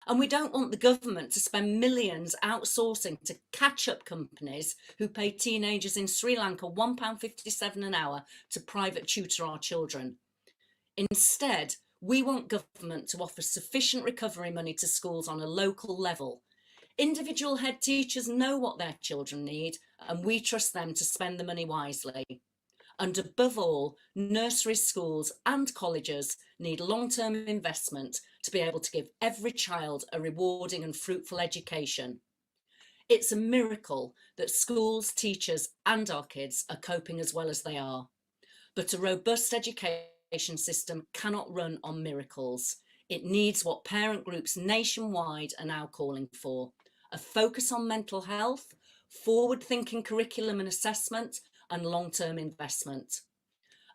And we don't want the government to spend millions outsourcing to catch-up companies who pay teenagers in Sri Lanka £1.57 an hour to private tutor our children. Instead, we want government to offer sufficient recovery money to schools on a local level. Individual head teachers know what their children need, and we trust them to spend the money wisely. And above all, nursery schools and colleges need long-term investment to be able to give every child a rewarding and fruitful education. It's a miracle that schools, teachers and our kids are coping as well as they are. But a robust education system cannot run on miracles. It needs what parent groups nationwide are now calling for: a focus on mental health, forward-thinking curriculum and assessment, and long-term investment.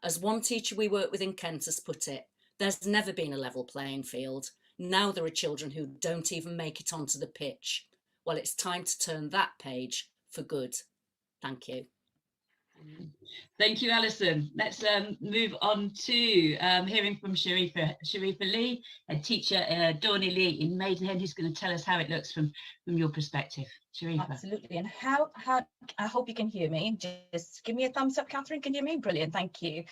As one teacher we work with in Kent has put it, there's never been a level playing field. Now there are children who don't even make it onto the pitch. Well, it's time to turn that page for good. Thank you. Thank you, Alison. Let's move on to hearing from Sharifa Lee, a teacher, Dorney Lee in Maidenhead, who's going to tell us how it looks from your perspective. Sharifa. Absolutely. And how I hope you can hear me. Just give me a thumbs up, Catherine. Can you hear me? Brilliant. Thank you.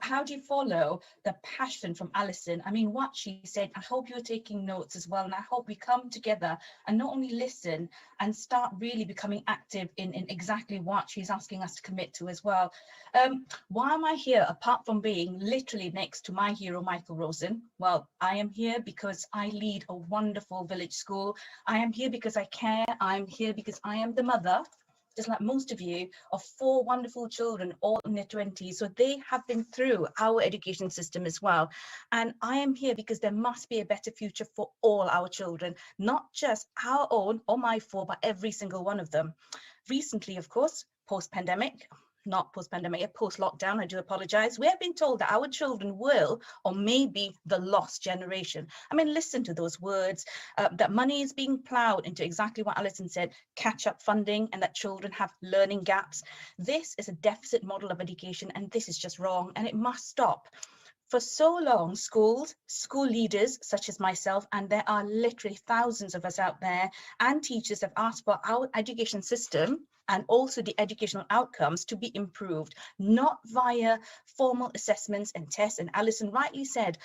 How do you follow the passion from Alison? I mean, what she said, I hope you're taking notes as well. And I hope we come together and not only listen and start really becoming active in exactly what she's asking us to commit to as well. Why am I here apart from being literally next to my hero, Michael Rosen? Well, I am here because I lead a wonderful village school. I am here because I care. I'm here because I am the mother, just like most of you, of 4 wonderful children, all in their 20s. So they have been through our education system as well. And I am here because there must be a better future for all our children, not just our own or my 4, but every single one of them. Recently, of course, post-pandemic, not post-pandemic, post-lockdown, I do apologize. We have been told that our children will or may be the lost generation. I mean, listen to those words, that money is being plowed into exactly what Alison said, catch-up funding, and that children have learning gaps. This is a deficit model of education, and this is just wrong, and it must stop. For so long, schools, school leaders such as myself, and there are literally thousands of us out there, and teachers have asked for our education system and also the educational outcomes to be improved, not via formal assessments and tests. And Alison rightly said,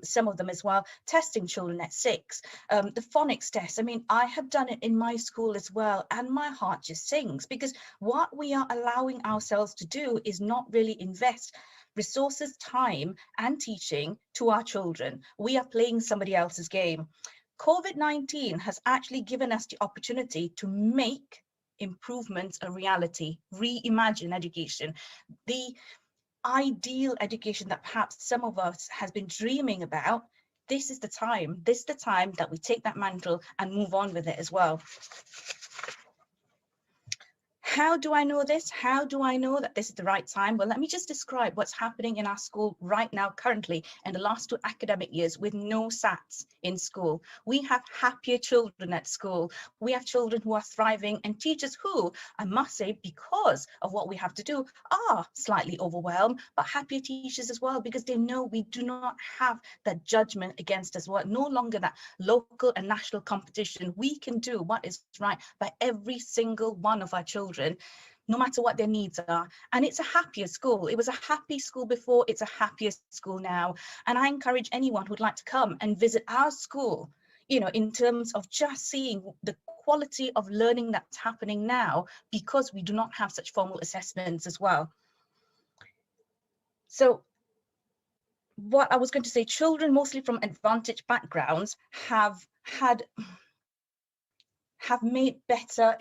some of them as well, testing children at 6, the phonics test. I mean, I have done it in my school as well, and my heart just sings, because what we are allowing ourselves to do is not really invest resources, time, and teaching to our children. We are playing somebody else's game. COVID-19 has actually given us the opportunity to make improvements a reality, reimagine education, the ideal education that perhaps some of us has been dreaming about. This is the time. This is the time that we take that mantle and move on with it as well. How do I know this? How do I know that this is the right time? Well, let me just describe what's happening in our school right now, currently, in the last 2 academic years with no SATs in school. We have happier children at school. We have children who are thriving, and teachers who, I must say, because of what we have to do, are slightly overwhelmed, but happier teachers as well, because they know we do not have that judgment against us. We're no longer that local and national competition. We can do what is right by every single one of our children, no matter what their needs are. And it's a happier school. It was a happy school before, it's a happier school now. And I encourage anyone who'd like to come and visit our school, you know, in terms of just seeing the quality of learning that's happening now, because we do not have such formal assessments as well. So what I was going to say, children mostly from advantaged backgrounds have made better,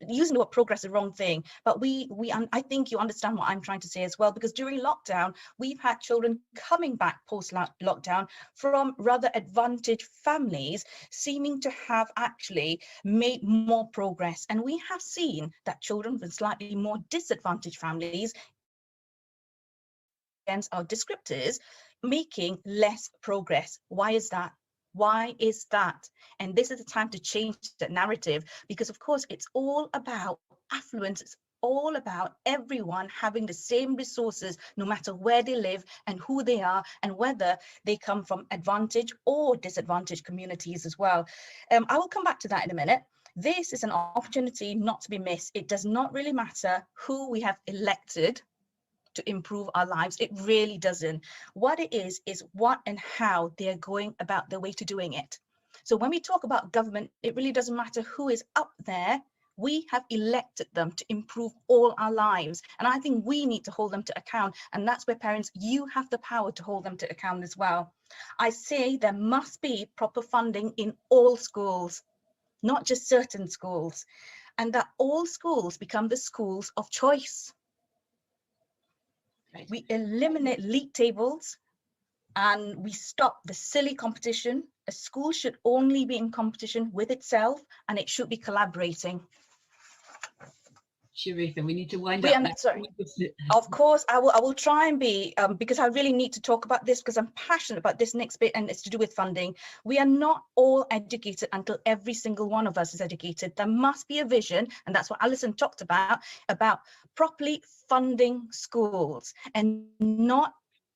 using the word progress is the wrong thing, but I think you understand what I'm trying to say as well, because during lockdown, we've had children coming back post-lockdown from rather advantaged families, seeming to have actually made more progress. And we have seen that children from slightly more disadvantaged families, against our descriptors, making less progress. Why is that? Why is that? And this is the time to change that narrative, because of course it's all about affluence, it's all about everyone having the same resources, no matter where they live and who they are, and whether they come from advantaged or disadvantaged communities as well. I will come back to that in a minute. This is an opportunity not to be missed. It does not really matter who we have elected to improve our lives. It really doesn't. What it is what and how they're going about their way to doing it. So when we talk about government, it really doesn't matter who is up there. We have elected them to improve all our lives. And I think we need to hold them to account. And that's where parents, you have the power to hold them to account as well. I say there must be proper funding in all schools, not just certain schools, and that all schools become the schools of choice. Great. We eliminate league tables and we stop the silly competition. A school should only be in competition with itself, and it should be collaborating. Sharifa, we need to wind up. Sorry. Of course, I will try and be, because I really need to talk about this because I'm passionate about this next bit, and it's to do with funding. We are not all educated until every single one of us is educated. There must be a vision, and that's what Alison talked about properly funding schools and not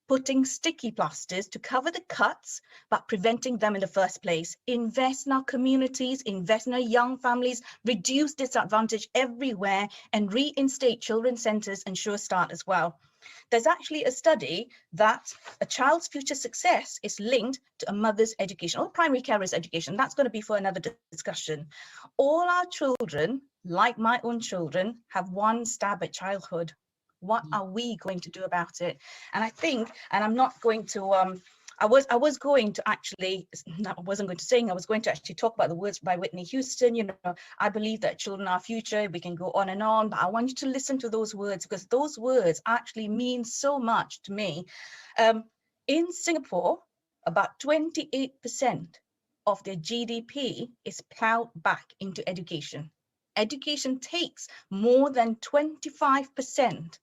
putting sticky plasters to cover the cuts, but preventing them in the first place. Invest in our communities, invest in our young families, reduce disadvantage everywhere, and reinstate children's centres and Sure Start as well. There's actually a study that a child's future success is linked to a mother's education or primary carer's education. That's going to be for another discussion. All our children, like my own children, have one stab at childhood. What are we going to do about it? And I think, and I'm not going to, I was going to actually, no, I wasn't going to sing, I was going to actually talk about the words by Whitney Houston. You know, I believe that children are our future. We can go on and on, but I want you to listen to those words because those words actually mean so much to me. In Singapore, about 28% of their GDP is plowed back into education. Education takes more than 25%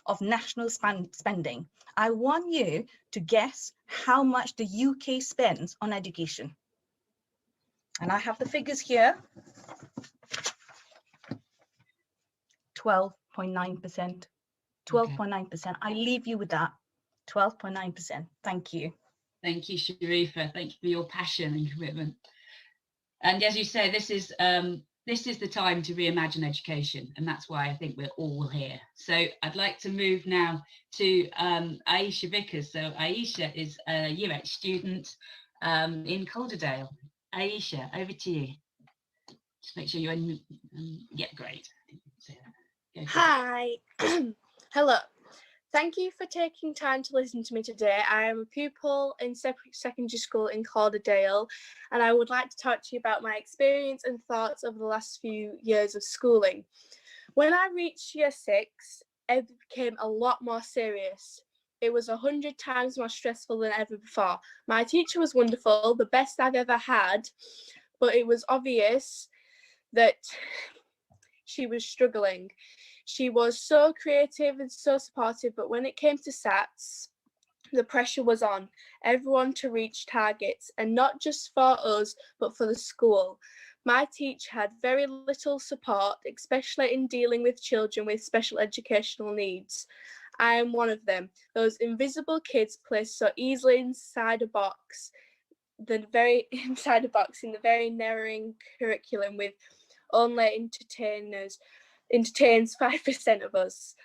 of national spending. I want you to guess how much the UK spends on education. And I have the figures here. 12.9%. 12.9%. I leave you with that. 12.9%. Thank you. Thank you, Sharifa. Thank you for your passion and commitment. And as you say, this is the time to reimagine education, and that's why I think we're all here. So I'd like to move now to Aisha Vickers. So Aisha is a Year 8 student in Calderdale. Aisha, over to you. Just make sure you're in. Yeah, great. Hi. Hello. Thank you for taking time to listen to me today. I am a pupil in secondary school in Calderdale, and I would like to talk to you about my experience and thoughts over the last few years of schooling. When I reached year 6, it became a lot more serious. It was 100 times more stressful than ever before. My teacher was wonderful, the best I've ever had, but it was obvious that she was struggling. She was so creative and so supportive, but when it came to SATs, the pressure was on everyone to reach targets, and not just for us, but for the school. My teacher had very little support, especially in dealing with children with special educational needs. I am one of them, those invisible kids placed so easily inside a box, in the very narrowing curriculum with only entertains 5% of us.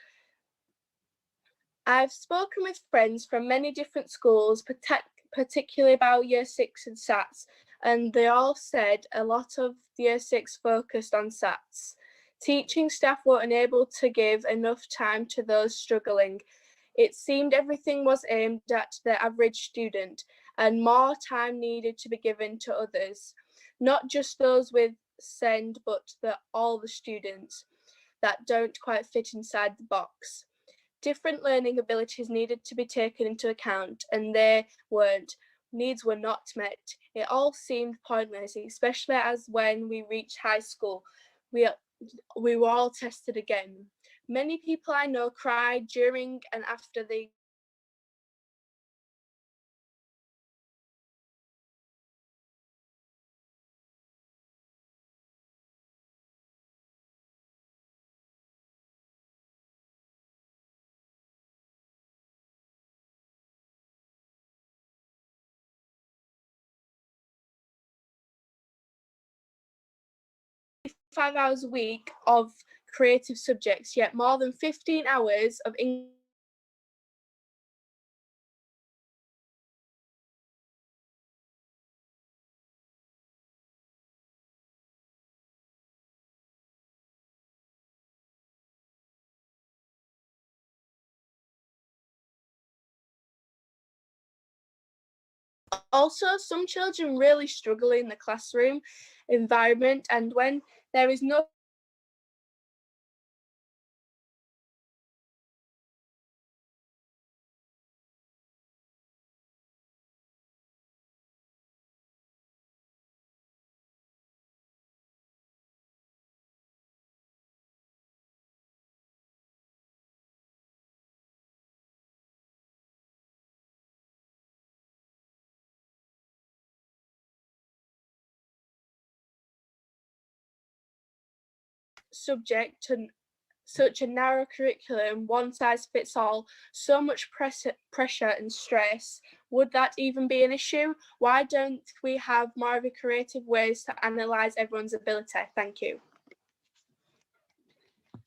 I've spoken with friends from many different schools, particularly about year 6 and SATs, and they all said a lot of year 6 focused on SATs. Teaching staff weren't able to give enough time to those struggling. It seemed everything was aimed at the average student, and more time needed to be given to others, not just those with SEND, but all the students that don't quite fit inside the box. Different learning abilities needed to be taken into account, and they weren't. Needs were not met. It all seemed pointless, especially as when we reached high school, we were all tested again. Many people I know cried during and after the 5 hours a week of creative subjects, yet more than 15 hours of English. Also, some children really struggle in the classroom environment, and when there is no subject to such a narrow curriculum, one size fits all, so much pressure and stress, would that even be an issue? Why don't we have more of a creative ways to analyse everyone's ability? Thank you.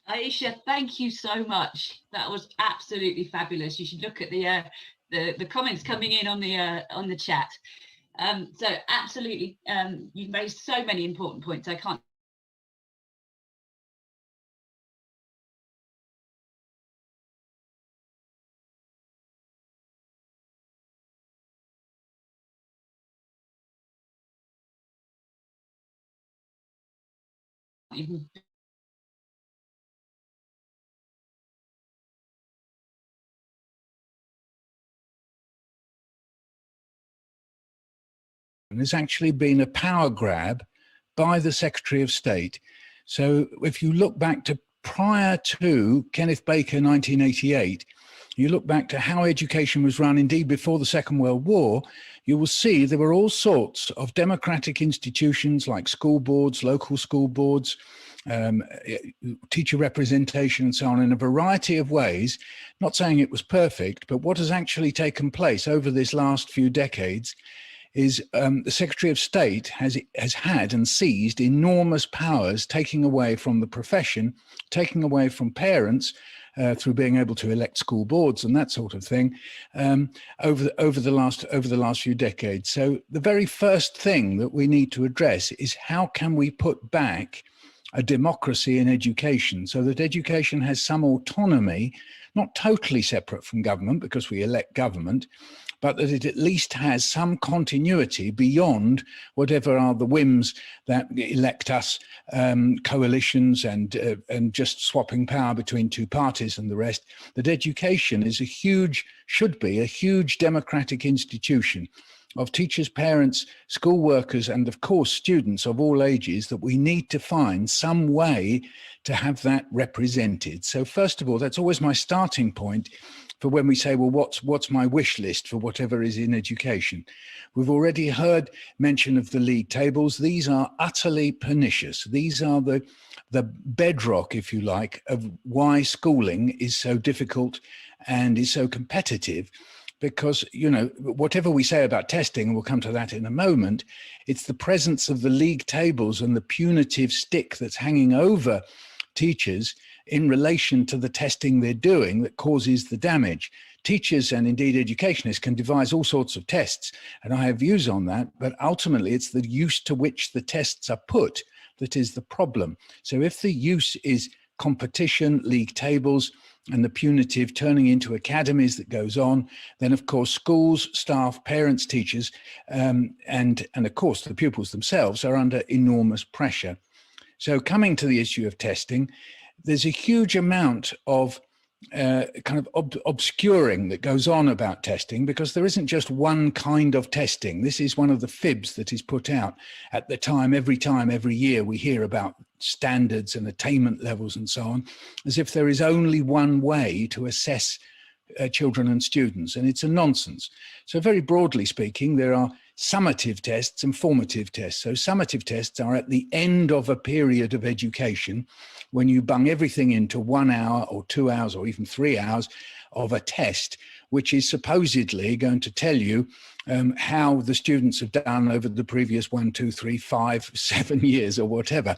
Aisha, thank you so much. That was absolutely fabulous. You should look at the comments coming in on the chat. So absolutely, you've raised so many important points. I can't even. And there's actually been a power grab by the Secretary of State. So if you look back to prior to Kenneth Baker 1988, you look back to how education was run, indeed before the Second World War, you will see there were all sorts of democratic institutions like school boards, local school boards, teacher representation and so on, in a variety of ways. Not saying it was perfect, but what has actually taken place over this last few decades is the Secretary of State has had and seized enormous powers, taking away from the profession, taking away from parents through being able to elect school boards and that sort of thing over the last few decades. So the very first thing that we need to address is how can we put back a democracy in education so that education has some autonomy, not totally separate from government because we elect government, but that it at least has some continuity beyond whatever are the whims that elect us, coalitions and just swapping power between two parties and the rest. That education is should be a huge democratic institution of teachers, parents, school workers, and of course students of all ages, that we need to find some way to have that represented. So first of all, that's always my starting point for when we say, well, what's my wish list for whatever is in education? We've already heard mention of the league tables. These are utterly pernicious. These are the bedrock, if you like, of why schooling is so difficult and is so competitive. Because, you know, whatever we say about testing, and we'll come to that in a moment, it's the presence of the league tables and the punitive stick that's hanging over teachers in relation to the testing they're doing that causes the damage. Teachers and indeed educationists can devise all sorts of tests, and I have views on that, but ultimately it's the use to which the tests are put that is the problem. So if the use is competition, league tables, and the punitive turning into academies that goes on, then of course schools, staff, parents, teachers, and of course the pupils themselves are under enormous pressure. So coming to the issue of testing, there's a huge amount of kind of obscuring that goes on about testing, because there isn't just one kind of testing. This is one of the fibs that is put out at the time, every year we hear about standards and attainment levels and so on, as if there is only one way to assess children and students, and it's a nonsense. So very broadly speaking, there are summative tests and formative tests. So summative tests are at the end of a period of education, when you bung everything into 1 hour or 2 hours or even 3 hours of a test, which is supposedly going to tell you how the students have done over the previous 1, 2, 3, 5, 7 years or whatever.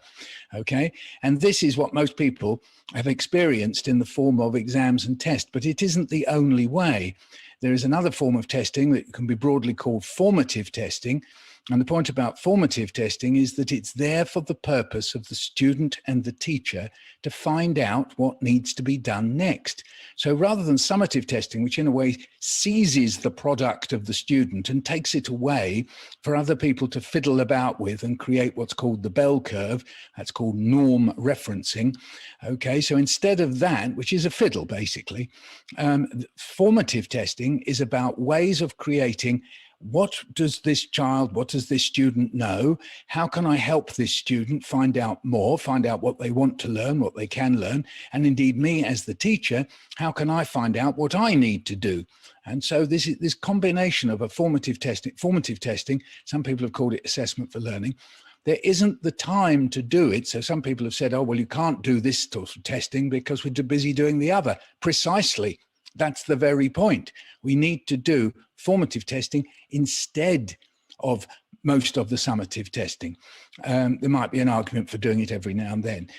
Okay, and this is what most people have experienced in the form of exams and tests, but it isn't the only way. There is another form of testing that can be broadly called formative testing. And the point about formative testing is that it's there for the purpose of the student and the teacher to find out what needs to be done next. So rather than summative testing, which in a way seizes the product of the student and takes it away for other people to fiddle about with and create what's called the bell curve, that's called norm referencing. Okay, so instead of that, which is a fiddle basically, formative testing is about ways of creating what does this child, what does this student know? How can I help this student find out more, find out what they want to learn, what they can learn? And indeed, me as the teacher, how can I find out what I need to do? And so this is this combination of a formative testing, some people have called it assessment for learning. There isn't the time to do it. So some people have said, oh, well, you can't do this sort of testing because we're too busy doing the other. Precisely. That's the very point. We need to do formative testing instead of most of the summative testing. There might be an argument for doing it every now and then.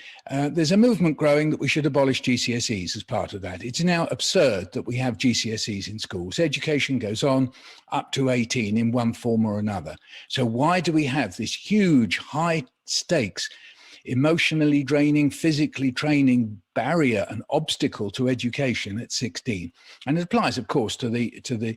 There's a movement growing that we should abolish GCSEs as part of that. It's now absurd that we have GCSEs in schools. Education goes on up to 18 in one form or another. So why do we have this huge high stakes, emotionally draining, physically training barrier and obstacle to education at 16? And it applies, of course, to the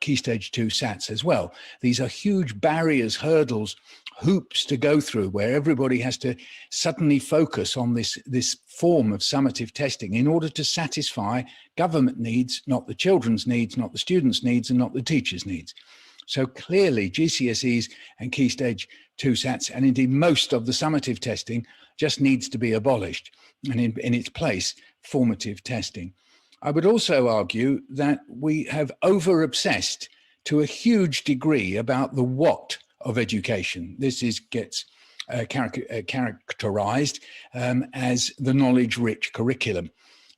Key Stage 2 SATs as well. These are huge barriers, hurdles, hoops to go through where everybody has to suddenly focus on this form of summative testing in order to satisfy government needs, not the children's needs, not the students' needs, and not the teachers' needs. So clearly GCSEs and Key Stage 2 SATs, and indeed most of the summative testing, just needs to be abolished, and in its place, formative testing. I would also argue that we have over-obsessed to a huge degree about the what of education. This gets characterized as the knowledge-rich curriculum.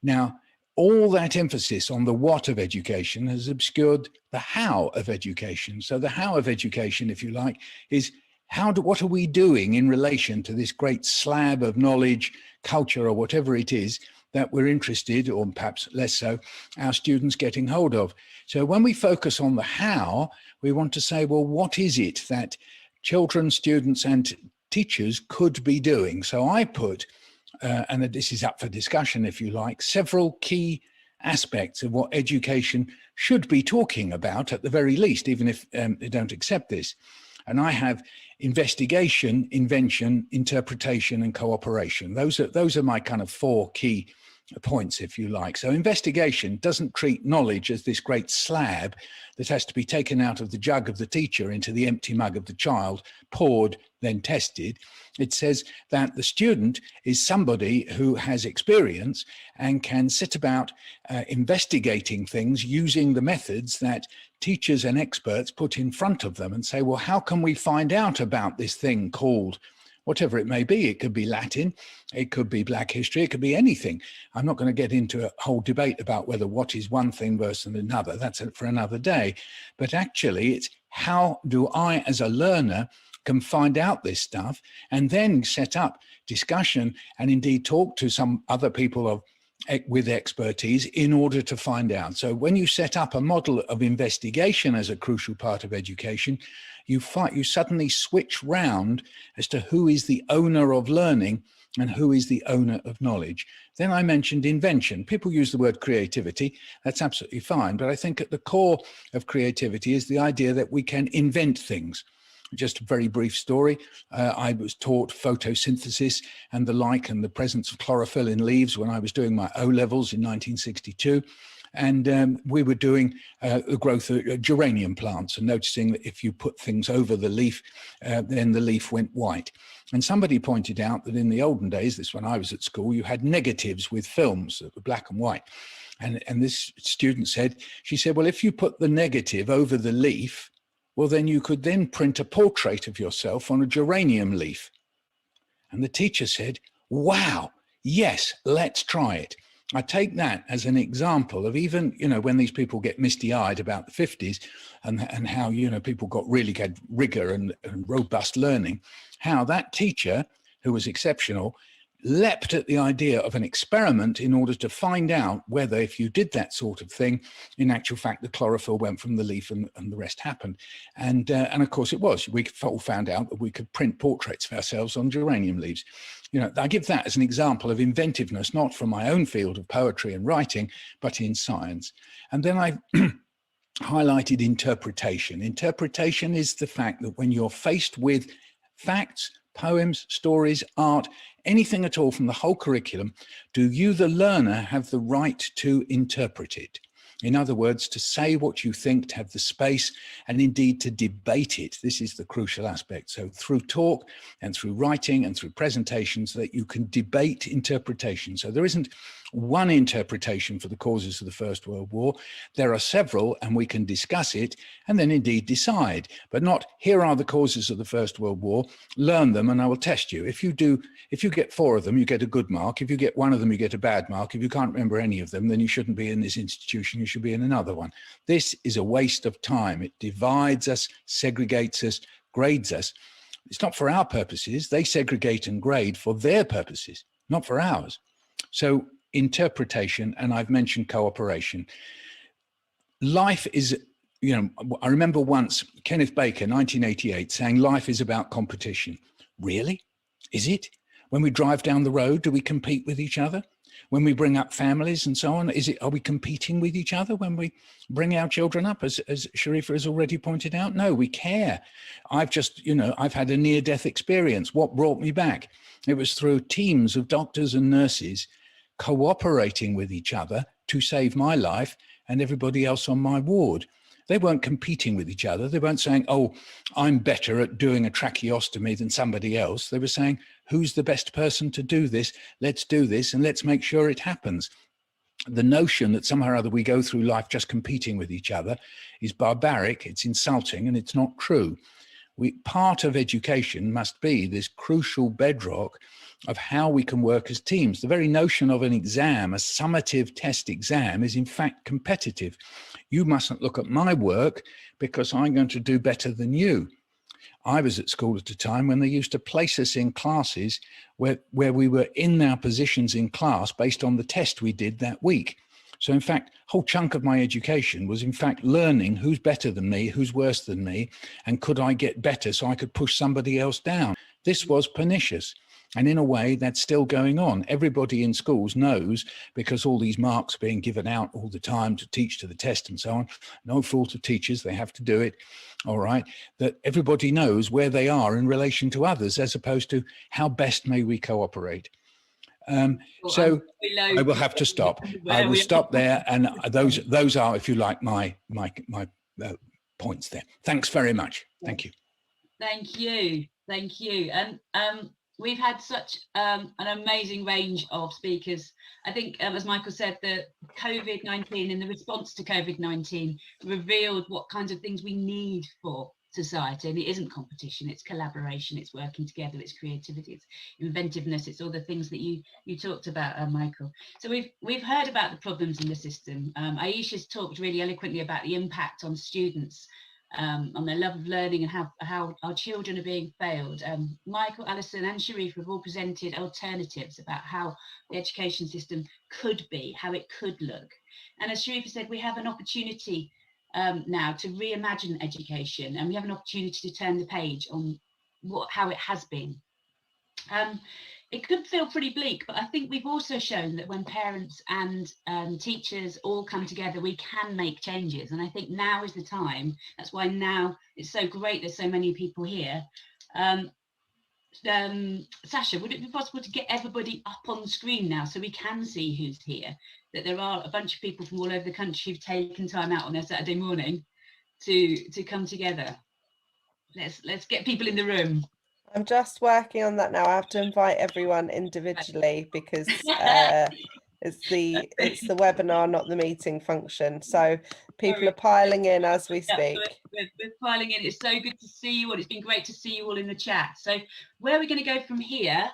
Now, all that emphasis on the what of education has obscured the how of education. So the how of education, if you like, is what are we doing in relation to this great slab of knowledge, culture, or whatever it is that we're interested, or perhaps less so, our students getting hold of. So when we focus on the how, we want to say, well, what is it that children, students, and teachers could be doing? So I put, and this is up for discussion, if you like, several key aspects of what education should be talking about at the very least, even if they don't accept this. And I have investigation, invention, interpretation, and cooperation. Those are my kind of 4 key points, if you like. So investigation doesn't treat knowledge as this great slab that has to be taken out of the jug of the teacher into the empty mug of the child, poured, then tested. It says that the student is somebody who has experience and can sit about investigating things using the methods that teachers and experts put in front of them and say, well, how can we find out about this thing called whatever it may be? It could be Latin, it could be Black history, it could be anything. I'm not going to get into a whole debate about whether what is one thing versus another. That's for another day. But actually, it's how do I, as a learner, can find out this stuff and then set up discussion and indeed talk to some other people with expertise in order to find out. So when you set up a model of investigation as a crucial part of education, you suddenly switch round as to who is the owner of learning and who is the owner of knowledge. Then I mentioned invention. People use the word creativity. That's absolutely fine. But I think at the core of creativity is the idea that we can invent things. Just a very brief story. I was taught photosynthesis and the like, and the presence of chlorophyll in leaves when I was doing my O-levels in 1962. And we were doing the growth of geranium plants and noticing that if you put things over the leaf, then the leaf went white. And somebody pointed out that in the olden days, this when I was at school, you had negatives with films that were black and white. And this student said, well, if you put the negative over the leaf, well, then you could then print a portrait of yourself on a geranium leaf. And the teacher said, wow, yes, let's try it. I take that as an example of, even, you know, when these people get misty-eyed about the 50s and how, you know, people got really good rigor and robust learning, how that teacher, who was exceptional, leapt at the idea of an experiment in order to find out whether, if you did that sort of thing, in actual fact, the chlorophyll went from the leaf and the rest happened. And of course it was. We all found out that we could print portraits of ourselves on geranium leaves. You know, I give that as an example of inventiveness, not from my own field of poetry and writing, but in science. And then I highlighted interpretation. Interpretation is the fact that when you're faced with facts, poems, stories, art, anything at all from the whole curriculum, do you, the learner, have the right to interpret it? In other words, to say what you think, to have the space, and indeed to debate it. This is the crucial aspect. So through talk and through writing and through presentations, that you can debate interpretation. So there isn't one interpretation for the causes of the First World War. There are several, and we can discuss it and then indeed decide, but not, here are the causes of the First World War, learn them and I will test you. If you get 4 of them, you get a good mark. If you get 1 of them, you get a bad mark. If you can't remember any of them, then you shouldn't be in this institution, you should be in another one. This is a waste of time. It divides us, segregates us, grades us. It's not for our purposes. They segregate and grade for their purposes, not for ours. So interpretation, and I've mentioned cooperation. Life is, you know, I remember once Kenneth Baker, 1988, saying life is about competition. Really? Is it? When we drive down the road, do we compete with each other? When we bring up families and so on, are we competing with each other when we bring our children up, as Sharifa has already pointed out? No, we care. I've had a near-death experience. What brought me back? It was through teams of doctors and nurses cooperating with each other to save my life and everybody else on my ward. They weren't competing with each other. They weren't saying, oh, I'm better at doing a tracheostomy than somebody else. They were saying, who's the best person to do this? Let's do this and let's make sure it happens. The notion that somehow or other we go through life just competing with each other is barbaric, it's insulting, and it's not true. Part of education must be this crucial bedrock of how we can work as teams. The very notion of an exam, a summative test exam, is in fact competitive. You mustn't look at my work because I'm going to do better than you. I was at school at a time when they used to place us in classes where we were in our positions in class based on the test we did that week. So in fact, a whole chunk of my education was in fact learning who's better than me, who's worse than me, and could I get better so I could push somebody else down. This was pernicious. And in a way, that's still going on. Everybody in schools knows, because all these marks are being given out all the time to teach to the test and so on, no fault of teachers, they have to do it, all right, that everybody knows where they are in relation to others, as opposed to how best may we cooperate. So I will have to stop. I will stop there, and those are, if you like, my points there. Thanks very much. Thank you. Thank you. Thank you. And we've had such an amazing range of speakers. I think, as Michael said, the COVID-19 and the response to COVID-19 revealed what kinds of things we need for society. And it isn't competition, it's collaboration, it's working together, it's creativity, it's inventiveness, it's all the things that you talked about, Michael. So we've heard about the problems in the system. Aisha's talked really eloquently about the impact on students, on their love of learning, and how our children are being failed. Michael, Alison and Sharifa have all presented alternatives about how the education system could be, how it could look. And as Sharifa said, we have an opportunity now to reimagine education, and we have an opportunity to turn the page on how it has been. It could feel pretty bleak, but I think we've also shown that when parents and teachers all come together, we can make changes. And I think now is the time. That's why now it's so great there's so many people here. Sasha, would it be possible to get everybody up on the screen now so we can see who's here? That there are a bunch of people from all over the country who've taken time out on their Saturday morning to come together. Let's get people in the room. I'm just working on that now. I have to invite everyone individually because it's the webinar, not the meeting function. So people are piling in as we speak. We're piling in. It's so good to see you all. It's been great to see you all in the chat. So where are we going to go from here?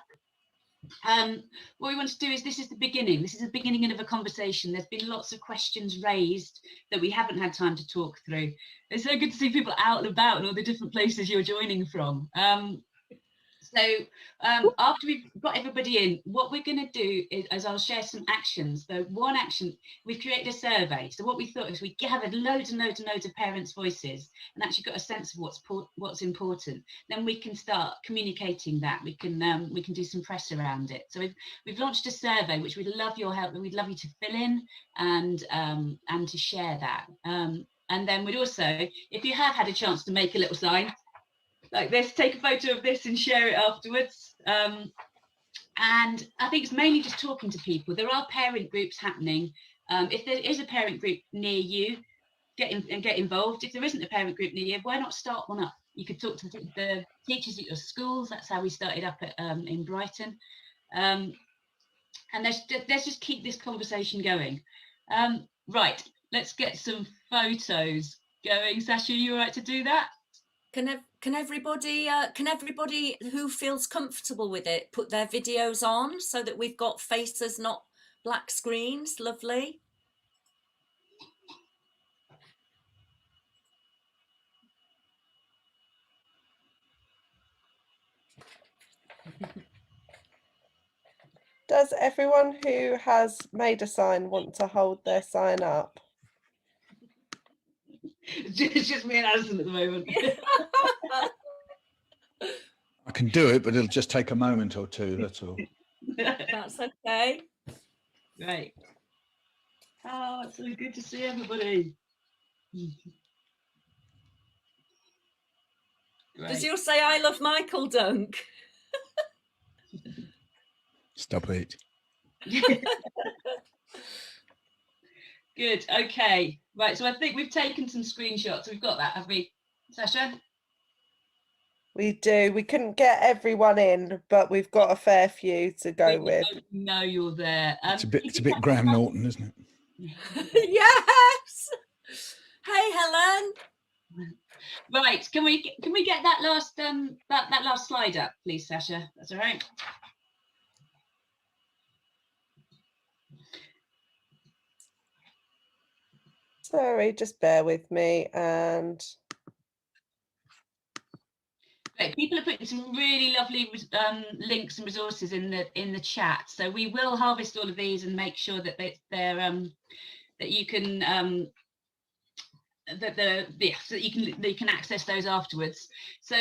What we want to do is, this is the beginning. This is the beginning of a conversation. There's been lots of questions raised that we haven't had time to talk through. It's so good to see people out and about and all the different places you're joining from. After we've got everybody in, what we're going to do is I'll share some actions. So one action, we've created a survey. So what we thought is we gathered loads and loads and loads of parents' voices and actually got a sense of what's important. Then we can start communicating that. We can do some press around it. So we've launched a survey which we'd love your help. We'd love you to fill in and to share that. And then we'd also, if you have had a chance to make a little sign like this, take a photo of this and share it afterwards. And I think it's mainly just talking to people. There are parent groups happening. If there is a parent group near you, get involved. If there isn't a parent group near you, why not start one up? You could talk to the teachers at your schools. That's how we started up at, in Brighton. And let's just keep this conversation going. Right, let's get some photos going. Sasha, are you all right to do that? Can everybody who feels comfortable with it put their videos on so that we've got faces, not black screens? Lovely. Does everyone who has made a sign want to hold their sign up? It's just me and Alison at the moment. I can do it, but it'll just take a moment or two, that's all. That's okay. Right. Oh, it's so good to see everybody. Does yours say I love Michael, Dunk? Stop it. Good, okay. Right, so I think we've taken some screenshots. We've got that, have we, Sasha? We do. We couldn't get everyone in, but we've got a fair few to go with. No, you're there. It's a bit Graham Norton, isn't it? Yes. Hey, Helen. Right, can we get that last that last slide up, please, Sasha? That's all right. Sorry, just bear with me. And Right, people are putting some really lovely links and resources in the chat, so we will harvest all of these and make sure that they're that you can so that you can access those afterwards. So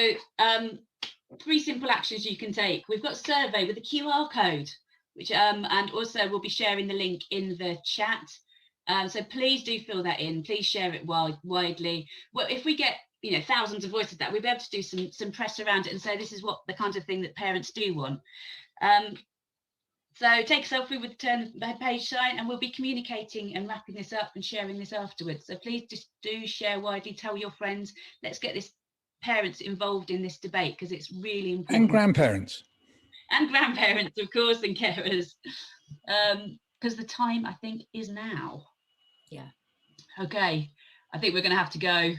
3 simple actions you can take. We've got a survey with a QR code, which and also we'll be sharing the link in the chat. So please do fill that in. Please share it widely. Well, if we get thousands of voices, that we'll be able to do some press around it and say this is what the kind of thing that parents do want. So take a selfie with the turn page sign, and we'll be communicating and wrapping this up and sharing this afterwards. So please just do share widely, tell your friends. Let's get this parents involved in this debate because it's really important. And grandparents. And grandparents, of course, and carers. Because the time, I think, is now. Yeah. Okay, I think we're going to have to go.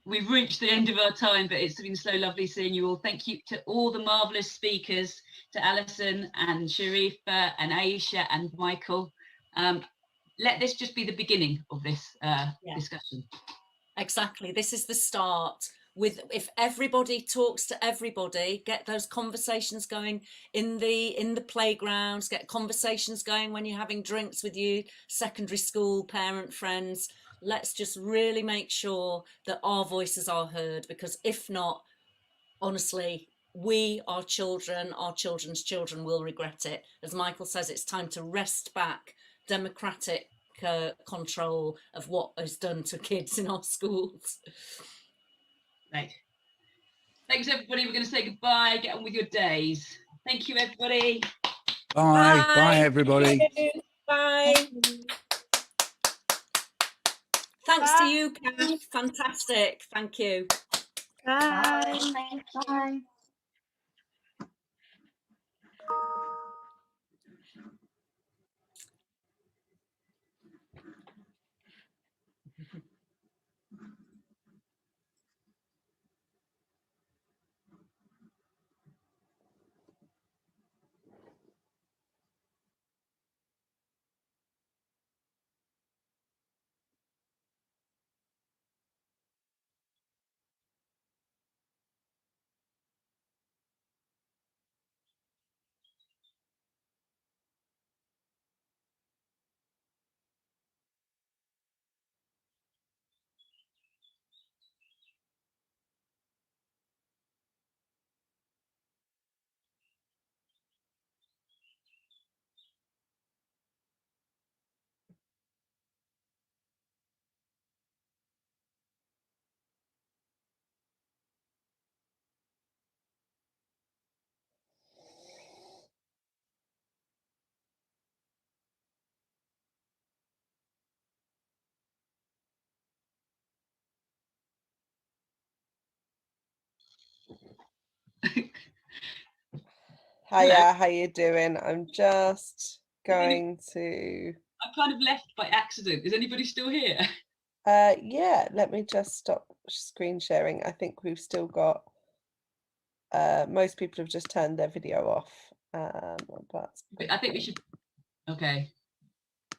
We've reached the end of our time, but it's been so lovely seeing you all. Thank you to all the marvellous speakers, to Alison and Sharifa and Aisha and Michael. Let this just be the beginning of this discussion. Exactly. This is the start. If everybody talks to everybody, get those conversations going in the playgrounds, get conversations going when you're having drinks with your secondary school parent friends. Let's just really make sure that our voices are heard, because if not, honestly, our children's children will regret it. As Michael says, it's time to wrest back democratic control of what is done to kids in our schools. Right. Thanks, everybody. We're going to say goodbye. Get on with your days. Thank you, everybody. Bye. Bye, everybody. Bye. Thanks to you, Kath. Fantastic. Thank you. Bye. Bye. Hiya, how you doing? I'm just going to... I kind of left by accident. Is anybody still here? Yeah, let me just stop screen sharing. I think we've still got... most people have just turned their video off. But I think we should... Okay.